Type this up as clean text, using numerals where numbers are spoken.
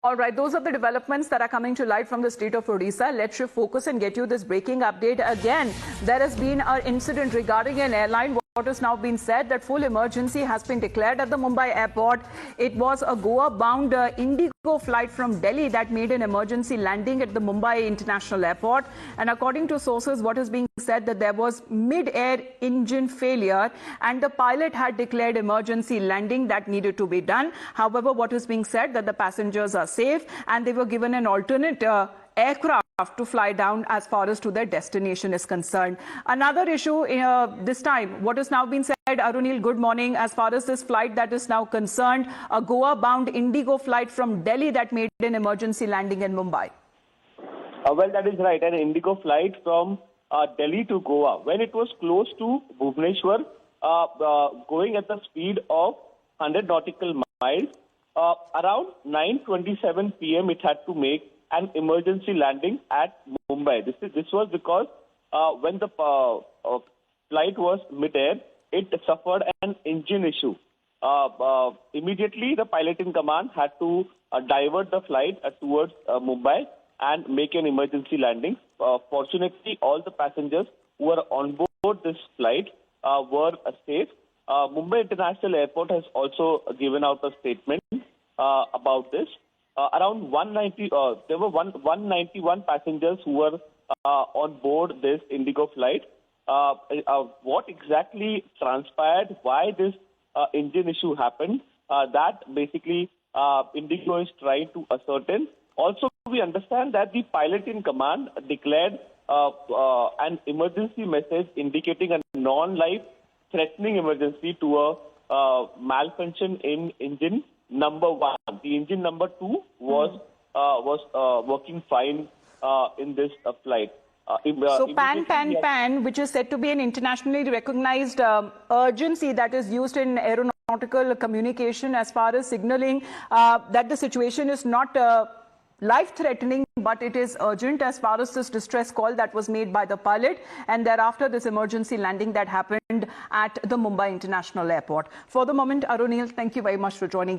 All right, those are the developments that are coming to light from the state of Odisha. Let's shift focus and get you this breaking update. Again, there has been an incident regarding an airline. What has now been said that full emergency has been declared at the Mumbai airport. It was a Goa-bound Indigo flight from Delhi that made an emergency landing at the Mumbai International Airport. And according to sources, what is being said that there was mid-air engine failure and the pilot had declared emergency landing that needed to be done. However, what is being said that the passengers are safe and they were given an alternate aircraft to fly down as far as to their destination is concerned. Another issue this time, what has now been said, Arunil, good morning, as far as this flight that is now concerned, a Goa-bound Indigo flight from Delhi that made an emergency landing in Mumbai. Well, that is right, an Indigo flight from Delhi to Goa. When it was close to Bhubaneswar, going at the speed of 100 nautical miles, around 9:27 p.m. it had to make an emergency landing at Mumbai. This was because when the flight was mid-air, it suffered an engine issue. Immediately, the pilot in command had to divert the flight towards Mumbai and make an emergency landing. Fortunately, all the passengers who were on board this flight were safe. Mumbai International Airport has also given out a statement about this. Around 190, there were 191 passengers who were on board this Indigo flight. What exactly transpired, why this engine issue happened, that basically Indigo is trying to ascertain. Also, we understand that the pilot in command declared an emergency message indicating a non-life threatening emergency to a malfunction in engine number 1. The engine number 2 was working fine in this flight. So PAN, which is said to be an internationally recognized urgency that is used in aeronautical communication as far as signaling that the situation is not life-threatening, but it is urgent as far as this distress call that was made by the pilot, and thereafter this emergency landing that happened at the Mumbai International Airport. For the moment, Arunil, thank you very much for joining.